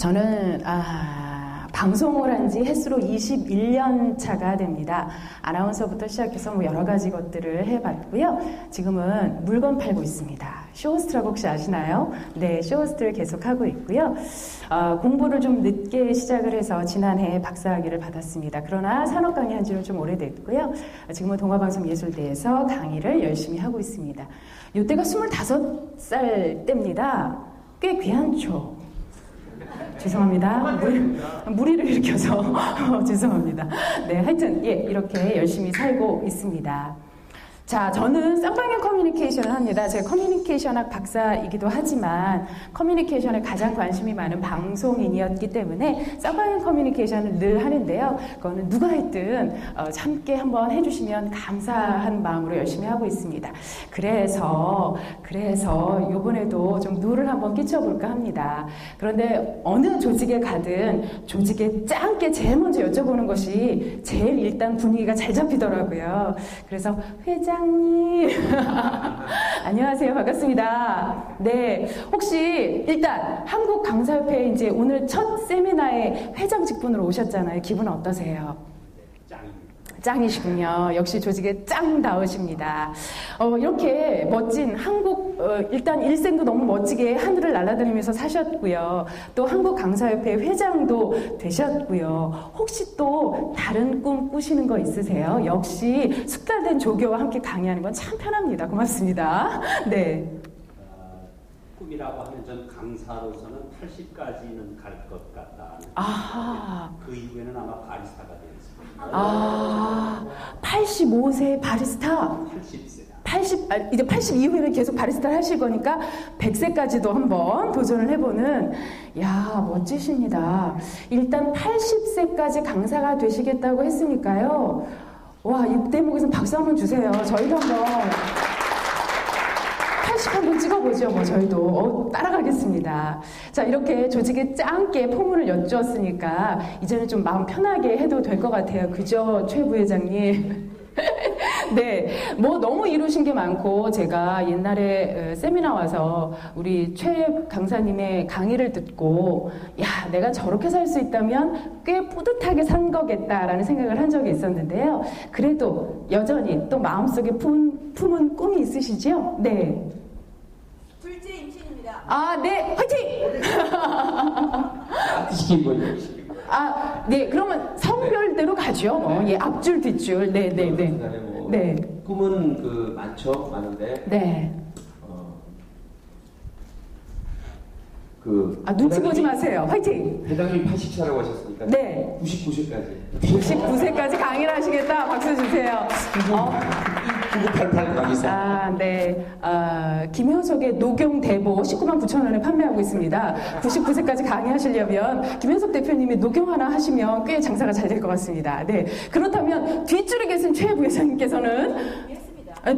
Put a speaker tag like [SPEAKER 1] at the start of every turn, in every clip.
[SPEAKER 1] 저는 방송을 한 지 햇수로 21년 차가 됩니다. 아나운서부터 시작해서 뭐 여러 가지 것들을 해봤고요. 지금은 물건 팔고 있습니다. 쇼호스트라고 혹시 아시나요? 네, 쇼호스트를 계속하고 있고요. 공부를 좀 늦게 시작을 해서 지난해 박사학위를 받았습니다. 그러나 산업 강의 한 지는 좀 오래됐고요. 지금은 동아방송예술대에서 강의를 열심히 하고 있습니다. 이때가 25살 때입니다. 꽤 귀한초. 죄송합니다. 무리를 일으켜서 죄송합니다. 네, 하여튼 이렇게 열심히 살고 있습니다. 자, 저는 쌍방향 커뮤니케이션을 합니다. 제가 커뮤니케이션학 박사이기도 하지만 커뮤니케이션에 가장 관심이 많은 방송인이었기 때문에 쌍방향 커뮤니케이션을 늘 하는데요. 그거는 누가 했든 함께 한번 해주시면 감사한 마음으로 열심히 하고 있습니다. 그래서 이번에도 좀 누를 한번 끼쳐볼까 합니다. 그런데 어느 조직에 가든 조직의 짱게 제일 먼저 여쭤보는 것이 제일 일단 분위기가 잘 잡히더라고요. 그래서 회장님 안녕하세요. 반갑습니다. 네, 혹시 일단 한국강사협회 이제 오늘 첫 세미나에 회장 직분으로 오셨잖아요. 기분 어떠세요? 짱이시군요. 역시 조직에 짱다우십니다. 이렇게 멋진 일단 일생도 너무 멋지게 하늘을 날아다니면서 사셨고요. 또 한국강사협회 회장도 되셨고요. 혹시 또 다른 꿈 꾸시는 거 있으세요? 역시 숙달된 조교와 함께 강의하는 건 참 편합니다. 고맙습니다. 네.
[SPEAKER 2] 꿈이라고 하면 전 강사로서는 80까지는 갈 것 같다.
[SPEAKER 1] 아하.
[SPEAKER 2] 그 이후에는 아마 바리스타가 되겠습니다.
[SPEAKER 1] 85세 바리스타?
[SPEAKER 2] 80세.
[SPEAKER 1] 이제 80 이후에는 계속 바리스타를 하실 거니까 100세까지도 한번 도전을 해보는, 멋지십니다. 일단 80세까지 강사가 되시겠다고 했으니까요. 와, 이 대목에서 박수 한번 주세요. 저희도 한번 80 한번 찍어보죠. 저희도 따라가겠습니다. 자, 이렇게 조직의 짱게 포문을 여쭈었으니까 이제는 좀 마음 편하게 해도 될 것 같아요. 그죠, 최 부회장님? 네, 너무 이루신 게 많고 제가 옛날에 세미나 와서 우리 최 강사님의 강의를 듣고 내가 저렇게 살 수 있다면 꽤 뿌듯하게 산 거겠다라는 생각을 한 적이 있었는데요. 그래도 여전히 또 마음속에 품은 꿈이 있으시죠? 네.
[SPEAKER 3] 둘째 임신입니다.
[SPEAKER 1] 네, 화이팅! 네, 그러면 성별대로 가죠. 앞줄, 뒷줄. 네.
[SPEAKER 4] 꿈은 많은데.
[SPEAKER 1] 네. 눈치 보지 마세요. 화이팅!
[SPEAKER 4] 회장님 80세라고 하셨으니까.
[SPEAKER 1] 네.
[SPEAKER 4] 99세까지.
[SPEAKER 1] 99세까지 강의를 하시겠다. 박수 주세요.
[SPEAKER 4] 9988 강의사.
[SPEAKER 1] 네. 김현석의 녹용대보 19만 9천 원에 판매하고 있습니다. 99세까지 강의하시려면 김현석 대표님이 녹용 하나 하시면 꽤 장사가 잘 될 것 같습니다. 네. 그렇다면 뒷줄에 계신 최 부회장님께서는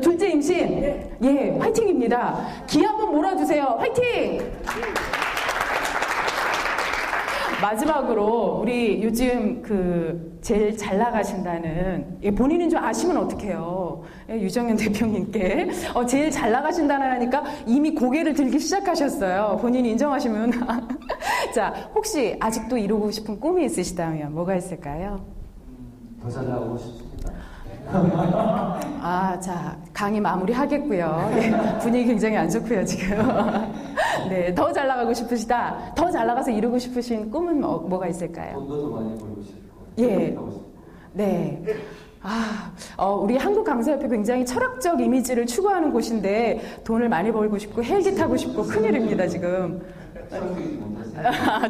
[SPEAKER 1] 둘째 임신. 네. 화이팅입니다. 기 한번 몰아주세요. 화이팅! 마지막으로 우리 요즘 제일 잘 나가신다는, 본인인 줄 아시면 어떡해요. 유정현 대표님께 제일 잘 나가신다는 하니까 이미 고개를 들기 시작하셨어요. 본인이 인정하시면. 자, 혹시 아직도 이루고 싶은 꿈이 있으시다면 뭐가 있을까요?
[SPEAKER 4] 더 잘 나가고 싶습니다.
[SPEAKER 1] 자, 강의 마무리 하겠고요. 분위기 굉장히 안 좋고요, 지금. 네, 더 잘 나가고 싶으시다. 더 잘 나가서 이루고 싶으신 꿈은 뭐가 있을까요?
[SPEAKER 4] 돈도 더 많이 벌고 싶고.
[SPEAKER 1] 네. 우리 한국강사협회 굉장히 철학적 이미지를 추구하는 곳인데 돈을 많이 벌고 싶고 헬기 타고 싶고 큰일입니다, 지금.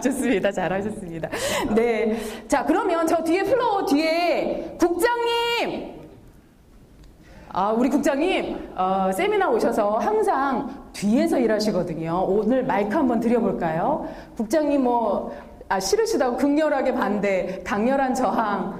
[SPEAKER 1] 좋습니다. 잘하셨습니다. 네. 자, 그러면 저 뒤에 플로어 뒤에 국장님! 우리 국장님, 세미나 오셔서 항상 뒤에서 일하시거든요. 오늘 마이크 한번 드려볼까요? 국장님 싫으시다고 극렬하게 반대, 강렬한 저항.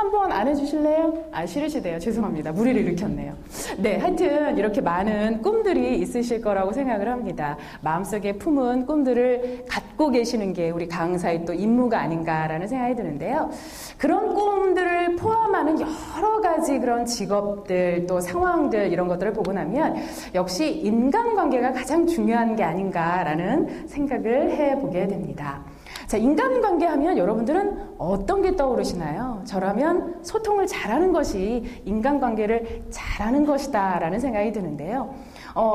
[SPEAKER 1] 한번 안 해주실래요? 싫으시대요. 죄송합니다. 무리를 일으켰네요. 네, 하여튼 이렇게 많은 꿈들이 있으실 거라고 생각을 합니다. 마음속에 품은 꿈들을 갖고 계시는 게 우리 강사의 또 임무가 아닌가라는 생각이 드는데요. 그런 꿈들을 포함하는 여러 가지 그런 직업들 또 상황들 이런 것들을 보고 나면 역시 인간관계가 가장 중요한 게 아닌가라는 생각을 해보게 됩니다. 자, 인간관계 하면 여러분들은 어떤 게 떠오르시나요? 저라면 소통을 잘하는 것이 인간관계를 잘하는 것이다 라는 생각이 드는데요.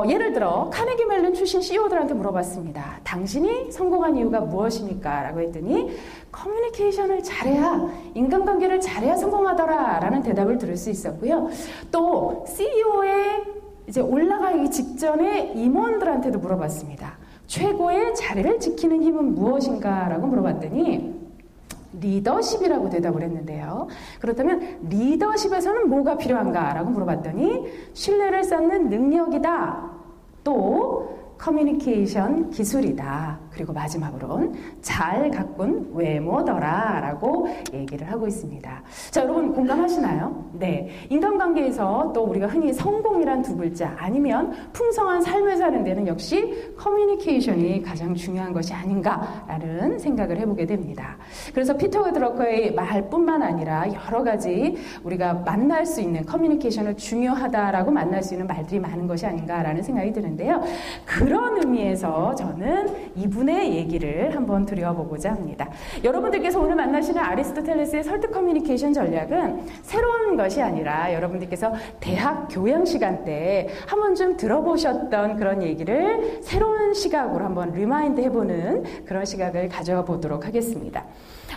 [SPEAKER 1] 예를 들어 카네기 멜론 출신 CEO들한테 물어봤습니다. 당신이 성공한 이유가 무엇입니까? 라고 했더니 커뮤니케이션을 잘해야, 인간관계를 잘해야 성공하더라 라는 대답을 들을 수 있었고요. 또 CEO에 이제 올라가기 직전에 임원들한테도 물어봤습니다. 최고의 자리를 지키는 힘은 무엇인가? 라고 물어봤더니 리더십이라고 대답을 했는데요. 그렇다면 리더십에서는 뭐가 필요한가? 라고 물어봤더니 신뢰를 쌓는 능력이다. 또 커뮤니케이션 기술이다. 그리고 마지막으로는 잘 가꾼 외모더라 라고 얘기를 하고 있습니다. 자, 여러분 공감하시나요? 네. 인간관계에서 또 우리가 흔히 성공이란 두 글자 아니면 풍성한 삶을 사는 데는 역시 커뮤니케이션이 가장 중요한 것이 아닌가라는 생각을 해보게 됩니다. 그래서 피터 드러커의 말뿐만 아니라 여러 가지 우리가 만날 수 있는 커뮤니케이션을 중요하다라고 만날 수 있는 말들이 많은 것이 아닌가라는 생각이 드는데요. 그런 의미에서 저는 이분의 얘기를 한번 드려보고자 합니다. 여러분들께서 오늘 만나시는 아리스토텔레스의 설득 커뮤니케이션 전략은 새로운 것이 아니라 여러분들께서 대학 교양 시간 때 한 번쯤 들어보셨던 그런 얘기를 새로운 시각으로 한번 리마인드 해보는 그런 시각을 가져보도록 하겠습니다.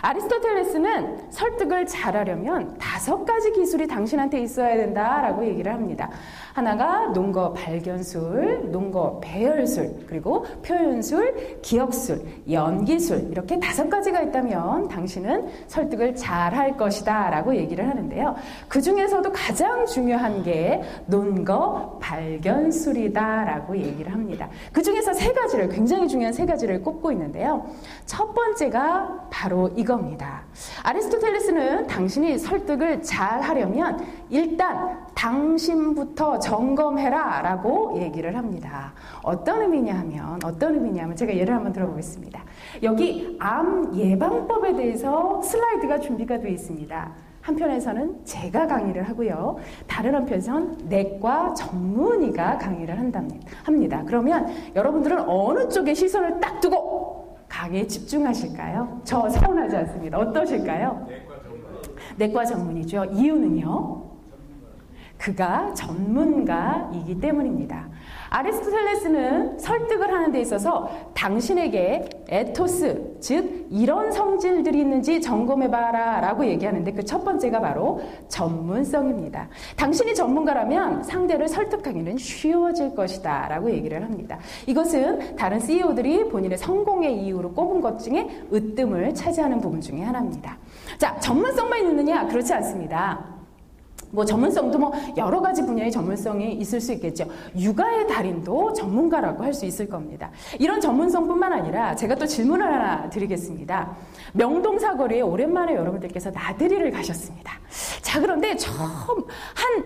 [SPEAKER 1] 아리스토텔레스는 설득을 잘하려면 5가지 기술이 당신한테 있어야 된다라고 얘기를 합니다. 하나가 논거 발견술, 논거 배열술, 그리고 표현술, 기억술, 연기술 이렇게 5가지가 있다면 당신은 설득을 잘할 것이다 라고 얘기를 하는데요. 그 중에서도 가장 중요한 게 논거 발견술이다 라고 얘기를 합니다. 그 중에서 3가지를, 굉장히 중요한 3가지를 꼽고 있는데요. 첫 번째가 바로 이겁니다. 아리스토텔레스는 당신이 설득을 잘 하려면 일단 당신부터 점검해라 라고 얘기를 합니다. 어떤 의미냐면 제가 예를 한번 들어보겠습니다. 여기 암 예방법에 대해서 슬라이드가 준비가 되어 있습니다. 한편에서는 제가 강의를 하고요. 다른 한편에서는 내과 전문의가 강의를 합니다. 그러면 여러분들은 어느 쪽에 시선을 딱 두고 강의에 집중하실까요? 저 서운하지 않습니다. 어떠실까요? 내과 전문의죠. 이유는요? 그가 전문가이기 때문입니다. 아리스토텔레스는 설득을 하는 데 있어서 당신에게 에토스, 즉 이런 성질들이 있는지 점검해봐라 라고 얘기하는데 그 첫 번째가 바로 전문성입니다. 당신이 전문가라면 상대를 설득하기는 쉬워질 것이다 라고 얘기를 합니다. 이것은 다른 CEO들이 본인의 성공의 이유로 꼽은 것 중에 으뜸을 차지하는 부분 중에 하나입니다. 자, 전문성만 있느냐? 그렇지 않습니다. 전문성도 여러 가지 분야의 전문성이 있을 수 있겠죠. 육아의 달인도 전문가라고 할 수 있을 겁니다. 이런 전문성뿐만 아니라 제가 또 질문을 하나 드리겠습니다. 명동사거리에 오랜만에 여러분들께서 나들이를 가셨습니다. 자, 그런데 처음 한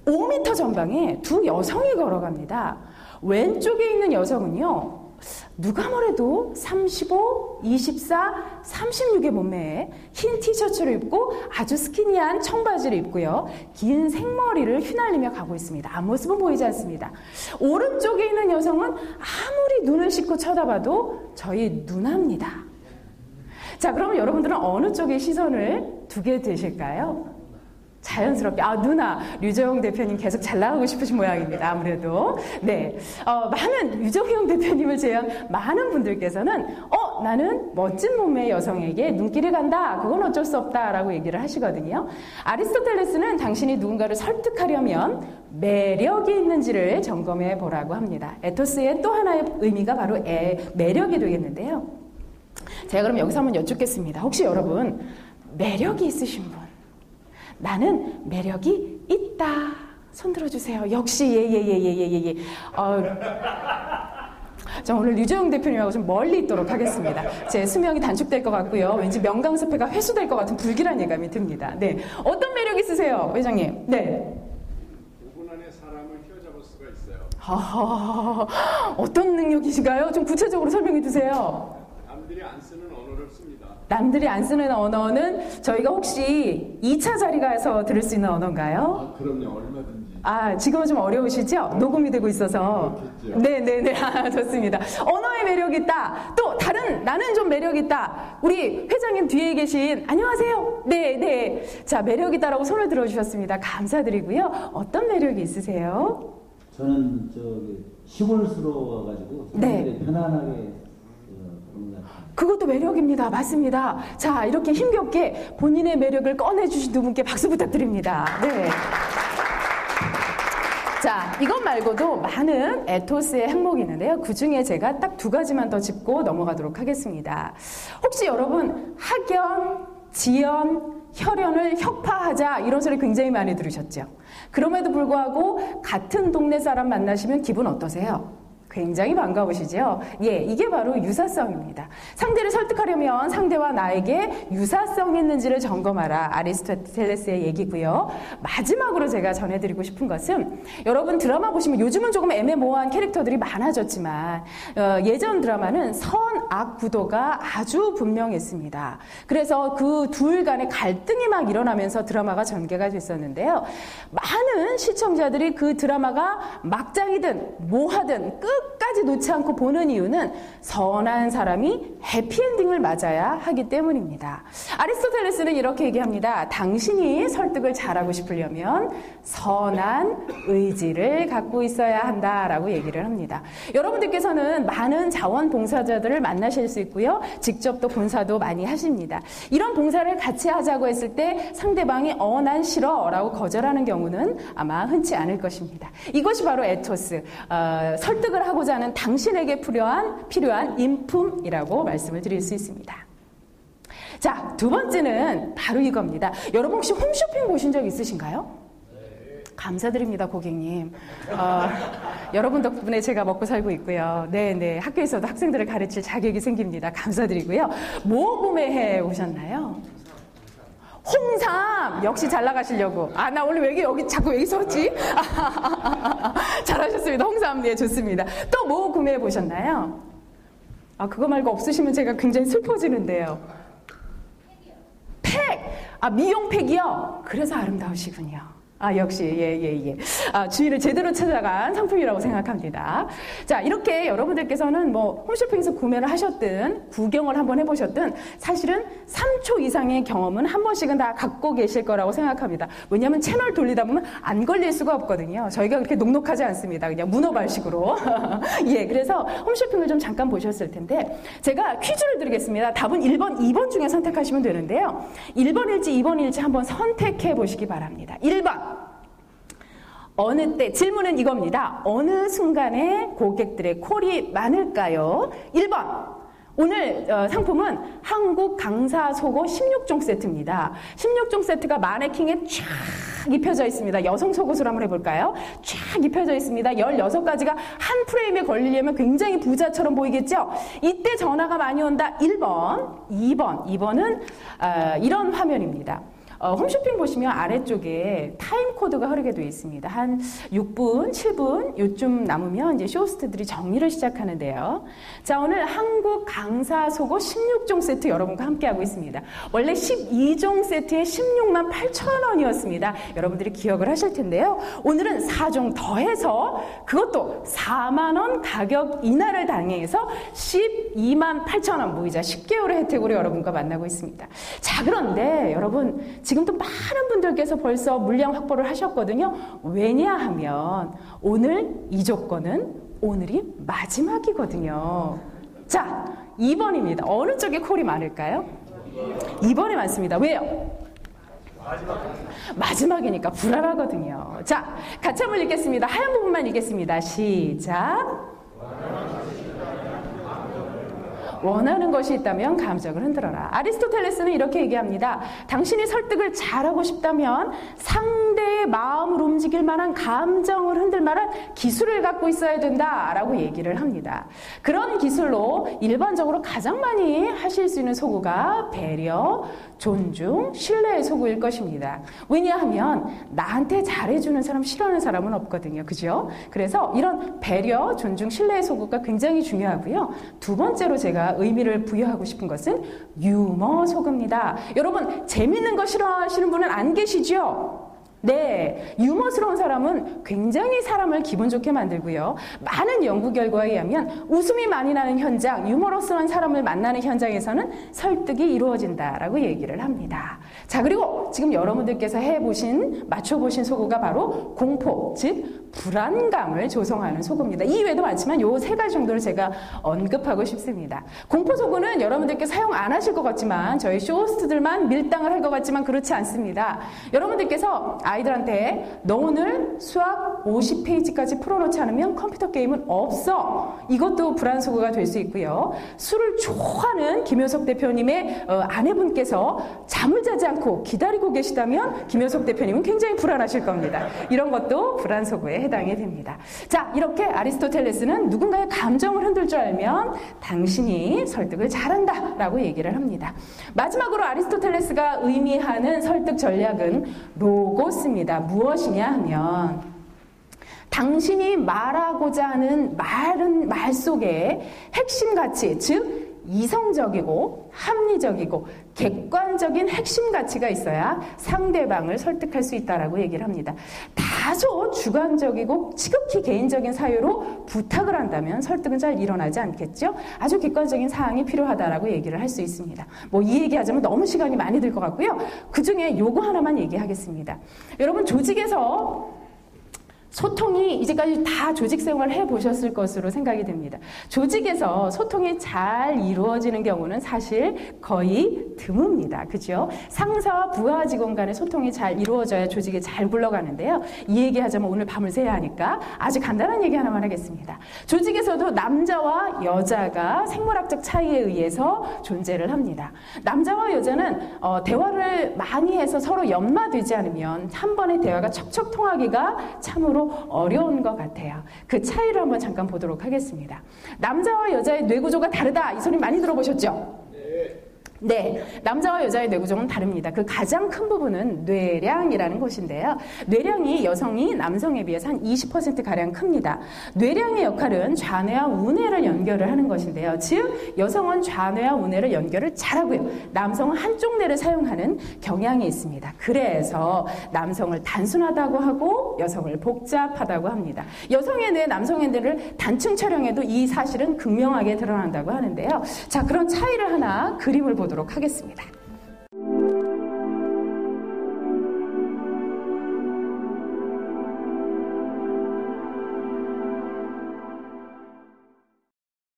[SPEAKER 1] 5m 전방에 2 여성이 걸어갑니다. 왼쪽에 있는 여성은요. 누가 뭐래도 35, 24, 36의 몸매에 흰 티셔츠를 입고 아주 스키니한 청바지를 입고요. 긴 생머리를 휘날리며 가고 있습니다. 앞모습은 보이지 않습니다. 오른쪽에 있는 여성은 아무리 눈을 씻고 쳐다봐도 저희 누나입니다. 자, 그러면 여러분들은 어느 쪽에 시선을 두게 되실까요? 자연스럽게 누나 류정용 대표님 계속 잘 나가고 싶으신 모양입니다. 아무래도 네, 많은 류정용 대표님을 제외한 많은 분들께서는 나는 멋진 몸매의 여성에게 눈길이 간다. 그건 어쩔 수 없다라고 얘기를 하시거든요. 아리스토텔레스는 당신이 누군가를 설득하려면 매력이 있는지를 점검해 보라고 합니다. 에토스의 또 하나의 의미가 바로 매력이 되겠는데요. 제가 그럼 여기서 한번 여쭙겠습니다. 혹시 여러분 매력이 있으신 분? 나는 매력이 있다. 손 들어주세요. 역시 예. 자, 오늘 류재용 대표님하고 좀 멀리 있도록 하겠습니다. 제 수명이 단축될 것 같고요. 왠지 명강습회가 회수될 것 같은 불길한 예감이 듭니다. 네. 어떤 매력 있으세요, 회장님? 네.
[SPEAKER 5] 5분 안에 사람을 휘어잡을 수가 있어요.
[SPEAKER 1] 어떤 능력이신가요? 좀 구체적으로 설명해 주세요.
[SPEAKER 5] 남들이 안 쓰는 언어를 씁니다.
[SPEAKER 1] 남들이 안 쓰는 언어는 저희가 혹시 2차 자리 가서 들을 수 있는 언어인가요?
[SPEAKER 5] 그럼요. 얼마든지.
[SPEAKER 1] 지금은 좀 어려우시죠? 녹음이 되고 있어서.
[SPEAKER 5] 그렇겠죠.
[SPEAKER 1] 네네네. 좋습니다. 언어의 매력이 있다. 또 다른 나는 좀 매력이 있다. 우리 회장님 뒤에 계신 안녕하세요. 네네. 자, 매력 있다라고 손을 들어주셨습니다. 감사드리고요. 어떤 매력이 있으세요?
[SPEAKER 6] 저는 시골스러워가지고 사람들이 편안하게 그런 것 같아요.
[SPEAKER 1] 그것도 매력입니다. 맞습니다. 자, 이렇게 힘겹게 본인의 매력을 꺼내주신 두 분께 박수 부탁드립니다. 네. 자, 이것 말고도 많은 에토스의 항목이 있는데요. 그 중에 제가 딱 2가지만 더 짚고 넘어가도록 하겠습니다. 혹시 여러분 학연, 지연, 혈연을 혁파하자 이런 소리 굉장히 많이 들으셨죠? 그럼에도 불구하고 같은 동네 사람 만나시면 기분 어떠세요? 굉장히 반가우시죠? 예, 이게 바로 유사성입니다. 상대를 설득하려면 상대와 나에게 유사성이 있는지를 점검하라. 아리스토텔레스의 얘기고요. 마지막으로 제가 전해드리고 싶은 것은 여러분 드라마 보시면 요즘은 조금 애매모호한 캐릭터들이 많아졌지만 예전 드라마는 선악 구도가 아주 분명했습니다. 그래서 그 둘 간의 갈등이 막 일어나면서 드라마가 전개가 됐었는데요. 많은 시청자들이 그 드라마가 막장이든 뭐하든 끝까지 놓지 않고 보는 이유는 선한 사람이 해피엔딩을 맞아야 하기 때문입니다. 아리스토텔레스는 이렇게 얘기합니다. 당신이 설득을 잘하고 싶으려면 선한 의지를 갖고 있어야 한다라고 얘기를 합니다. 여러분들께서는 많은 자원봉사자들을 만나실 수 있고요. 직접 또 봉사도 많이 하십니다. 이런 봉사를 같이 하자고 했을 때 상대방이 난 싫어 라고 거절하는 경우는 아마 흔치 않을 것입니다. 이것이 바로 에토스, 설득을 하고자 하는 당신에게 필요한 인품이라고 말씀을 드릴 수 있습니다. 자, 2번째는 바로 이겁니다. 여러분 혹시 홈쇼핑 보신 적 있으신가요? 감사드립니다, 고객님. 여러분 덕분에 제가 먹고 살고 있고요. 네네. 학교에서도 학생들을 가르칠 자격이 생깁니다. 감사드리고요. 뭐 구매해 오셨나요? 홍삼! 역시 잘 나가시려고. 나 오늘 왜 자꾸 여기 서지? 잘하셨습니다. 홍삼, 네, 좋습니다. 또 뭐 구매해 보셨나요? 그거 말고 없으시면 제가 굉장히 슬퍼지는데요. 팩! 미용팩이요? 그래서 아름다우시군요. 역시, 예. 주인을 제대로 찾아간 상품이라고 생각합니다. 자, 이렇게 여러분들께서는 홈쇼핑에서 구매를 하셨든, 구경을 한번 해보셨든, 사실은 3초 이상의 경험은 한 번씩은 다 갖고 계실 거라고 생각합니다. 왜냐하면 채널 돌리다 보면 안 걸릴 수가 없거든요. 저희가 그렇게 녹록하지 않습니다. 그냥 문어발식으로. 예, 그래서 홈쇼핑을 좀 잠깐 보셨을 텐데, 제가 퀴즈를 드리겠습니다. 답은 1번, 2번 중에 선택하시면 되는데요. 1번일지 2번일지 한번 선택해 보시기 바랍니다. 1번. 어느 때, 질문은 이겁니다. 어느 순간에 고객들의 콜이 많을까요? 1번. 오늘 상품은 한국 강사 속옷 16종 세트입니다. 16종 세트가 마네킹에 쫙 입혀져 있습니다. 여성 속옷으로 한번 해볼까요? 쫙 입혀져 있습니다. 16가지가 한 프레임에 걸리려면 굉장히 부자처럼 보이겠죠? 이때 전화가 많이 온다. 1번, 2번. 2번은 이런 화면입니다. 홈쇼핑 보시면 아래쪽에 타임 코드가 흐르게 되어 있습니다. 한 6분, 7분 요쯤 남으면 이제 쇼호스트들이 정리를 시작하는데요. 자, 오늘 한국 강사 속옷 16종 세트 여러분과 함께하고 있습니다. 원래 12종 세트에 16만 8천 원이었습니다. 여러분들이 기억을 하실 텐데요. 오늘은 4종 더해서 그것도 4만 원 가격 인하를 당해서 12만 8천 원 무이자 10개월의 혜택으로 여러분과 만나고 있습니다. 자, 그런데 여러분 지금도 많은 분들께서 벌써 물량 확보를 하셨거든요. 왜냐하면 오늘 이 조건은 오늘이 마지막이거든요. 자, 2번입니다. 어느 쪽에 콜이 많을까요? 2번에 많습니다. 왜요? 마지막이니까 불안하거든요. 자, 같이 한번 읽겠습니다. 하얀 부분만 읽겠습니다. 시작. 원하는 것이 있다면 감정을 흔들어라. 아리스토텔레스는 이렇게 얘기합니다. 당신이 설득을 잘하고 싶다면 상대의 마음을 움직일 만한 감정을 흔들 만한 기술을 갖고 있어야 된다라고 얘기를 합니다. 그런 기술로 일반적으로 가장 많이 하실 수 있는 소구가 배려, 존중, 신뢰의 소구일 것입니다. 왜냐하면 나한테 잘해주는 사람, 싫어하는 사람은 없거든요. 그죠? 그래서 이런 배려, 존중, 신뢰의 소구가 굉장히 중요하고요. 두 번째로 제가 의미를 부여하고 싶은 것은 유머 소구입니다. 여러분, 재밌는 거 싫어하시는 분은 안 계시죠? 네, 유머스러운 사람은 굉장히 사람을 기분 좋게 만들고요. 많은 연구 결과에 의하면 웃음이 많이 나는 현장, 유머러스한 사람을 만나는 현장에서는 설득이 이루어진다라고 얘기를 합니다. 자, 그리고 지금 여러분들께서 맞춰보신 소구가 바로 공포, 즉 불안감을 조성하는 소구입니다. 이 외에도 많지만 요 세 가지 정도를 제가 언급하고 싶습니다. 공포 소구는 여러분들께 사용 안 하실 것 같지만 저희 쇼호스트들만 밀당을 할 것 같지만 그렇지 않습니다. 여러분들께서 아이들한테 너 오늘 수학 50페이지까지 풀어놓지 않으면 컴퓨터 게임은 없어. 이것도 불안 소구가 될 수 있고요. 술을 좋아하는 김효석 대표님의 아내분께서 잠을 자지 않고 기다리고 계시다면 김효석 대표님은 굉장히 불안하실 겁니다. 이런 것도 불안 소구에 해당이 됩니다. 자, 이렇게 아리스토텔레스는 누군가의 감정을 흔들 줄 알면 당신이 설득을 잘한다 라고 얘기를 합니다. 마지막으로 아리스토텔레스가 의미하는 설득 전략은 로고스입니다. 무엇이냐 하면 당신이 말하고자 하는 말 속에 핵심 가치, 즉 이성적이고 합리적이고 객관적인 핵심 가치가 있어야 상대방을 설득할 수 있다라고 얘기를 합니다. 다소 주관적이고 지극히 개인적인 사유로 부탁을 한다면 설득은 잘 일어나지 않겠죠? 아주 객관적인 사항이 필요하다라고 얘기를 할 수 있습니다. 뭐 이 얘기하자면 너무 시간이 많이 들 것 같고요. 그중에 요거 하나만 얘기하겠습니다. 여러분, 조직에서 소통이 이제까지 다 조직 생활을 해보셨을 것으로 생각이 됩니다. 조직에서 소통이 잘 이루어지는 경우는 사실 거의 드뭅니다. 그죠? 상사와 부하 직원 간의 소통이 잘 이루어져야 조직이 잘 굴러가는데요. 이 얘기하자면 오늘 밤을 새야 하니까 아주 간단한 얘기 하나만 하겠습니다. 조직에서도 남자와 여자가 생물학적 차이에 의해서 존재를 합니다. 남자와 여자는 대화를 많이 해서 서로 연마되지 않으면 한 번의 대화가 척척 통하기가 참으로 어려운 것 같아요. 그 차이를 한번 잠깐 보도록 하겠습니다. 남자와 여자의 뇌구조가 다르다. 이 소리 많이 들어보셨죠? 네, 남자와 여자의 뇌구조는 다릅니다. 그 가장 큰 부분은 뇌량이라는 것인데요. 뇌량이 여성이 남성에 비해서 한 20%가량 큽니다. 뇌량의 역할은 좌뇌와 우뇌를 연결을 하는 것인데요. 즉, 여성은 좌뇌와 우뇌를 연결을 잘하고요. 남성은 한쪽 뇌를 사용하는 경향이 있습니다. 그래서 남성을 단순하다고 하고 여성을 복잡하다고 합니다. 여성의 뇌, 남성의 뇌를 단층 촬영해도 이 사실은 극명하게 드러난다고 하는데요. 자, 그런 차이를 하나 그림을 보도록 하겠습니다.